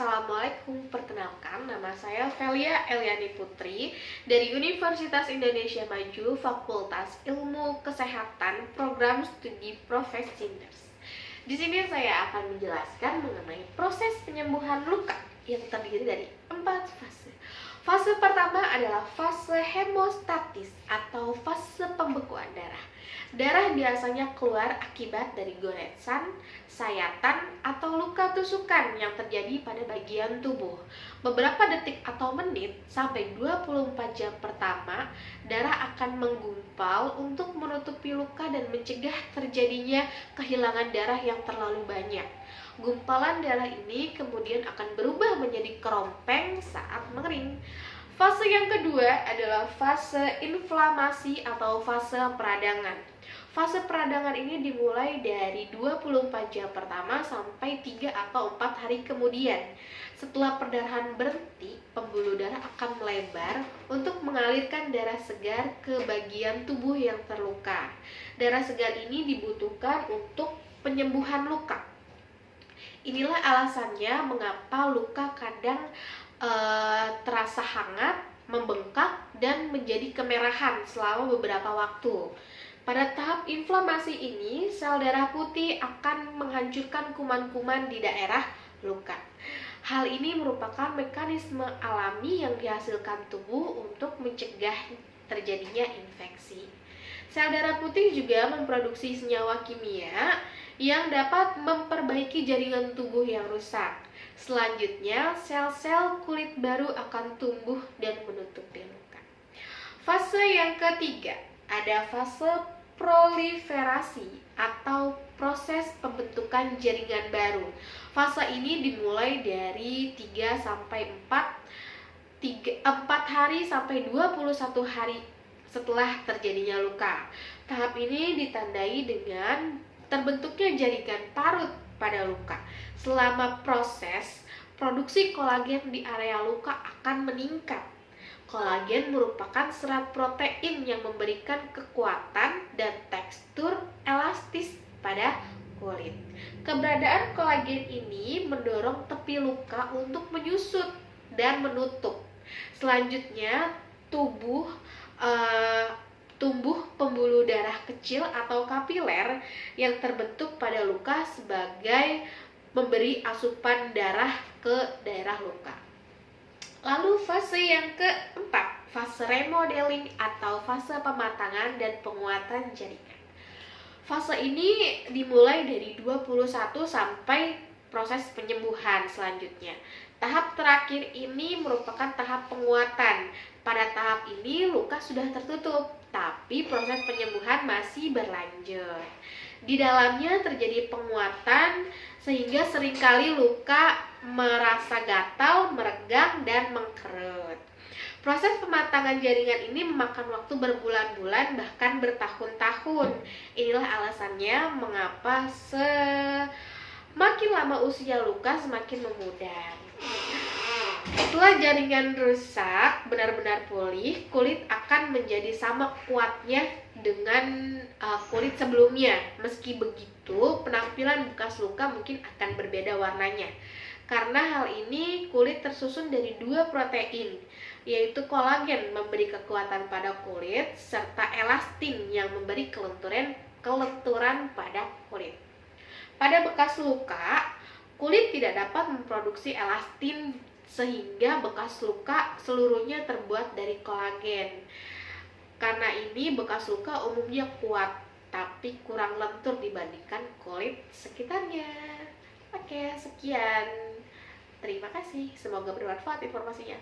Assalamualaikum, perkenalkan nama saya Velia Eliani Putri dari Universitas Indonesia Maju, Fakultas Ilmu Kesehatan, Program Studi Profesiners. Di sini saya akan menjelaskan mengenai proses penyembuhan luka yang terdiri dari 4 fase. Fase pertama adalah fase hemostatis atau fase pembekuan darah. Darah biasanya keluar akibat dari goresan, sayatan, atau luka tusukan yang terjadi pada bagian tubuh. Beberapa detik atau menit sampai 24 jam pertama, darah akan menggumpal untuk menutupi luka dan mencegah terjadinya kehilangan darah yang terlalu banyak. Gumpalan darah ini kemudian akan berubah menjadi kerompeng saat mengering. Fase yang kedua adalah fase inflamasi atau fase peradangan. Fase peradangan ini dimulai dari 24 jam pertama sampai 3 atau 4 hari kemudian. Setelah perdarahan berhenti, pembuluh darah akan melebar untuk mengalirkan darah segar ke bagian tubuh yang terluka. Darah segar ini dibutuhkan untuk penyembuhan luka. Inilah alasannya mengapa luka kadang terasa hangat, membengkak, dan menjadi kemerahan selama beberapa waktu. Pada tahap inflamasi ini, sel darah putih akan menghancurkan kuman-kuman di daerah luka. Hal ini merupakan mekanisme alami yang dihasilkan tubuh untuk mencegah terjadinya infeksi. Sel darah putih juga memproduksi senyawa kimia yang dapat memperbaiki jaringan tubuh yang rusak. Selanjutnya, sel-sel kulit baru akan tumbuh dan menutupi luka. Fase yang ketiga, ada fase proliferasi atau proses pembentukan jaringan baru. Fase ini dimulai dari 3 sampai 4 hari sampai 21 hari setelah terjadinya luka. Tahap ini ditandai dengan terbentuknya jaringan parut pada luka. Selama proses, produksi kolagen di area luka akan meningkat. Kolagen merupakan serat protein yang memberikan kekuatan dan tekstur elastis pada kulit. Keberadaan kolagen ini mendorong tepi luka untuk menyusut dan menutup. Selanjutnya, tumbuh pembuluh darah kecil atau kapiler yang terbentuk pada luka sebagai memberi asupan darah ke daerah luka. Lalu fase yang keempat, fase remodeling atau fase pematangan dan penguatan jaringan. Fase ini dimulai dari 21 sampai proses penyembuhan selanjutnya. Tahap terakhir ini merupakan tahap penguatan. Pada tahap ini luka sudah tertutup, tapi proses penyembuhan masih berlanjut. Di dalamnya terjadi penguatan sehingga seringkali luka merasa gatal, meregang, dan mengkerut. Proses pematangan jaringan ini memakan waktu berbulan-bulan bahkan bertahun-tahun. Inilah alasannya mengapa semakin lama usia luka semakin memudar. Setelah jaringan rusak benar-benar pulih, kulit akan menjadi sama kuatnya dengan kulit sebelumnya. Meski begitu, penampilan bekas luka mungkin akan berbeda warnanya. Karena hal ini, kulit tersusun dari 2 protein, yaitu kolagen memberi kekuatan pada kulit, serta elastin yang memberi kelenturan pada kulit. Pada bekas luka, kulit tidak dapat memproduksi elastin sehingga bekas luka seluruhnya terbuat dari kolagen. Karena ini bekas luka umumnya kuat tapi kurang lentur dibandingkan kulit sekitarnya. Oke, sekian. Terima kasih. Semoga bermanfaat informasinya.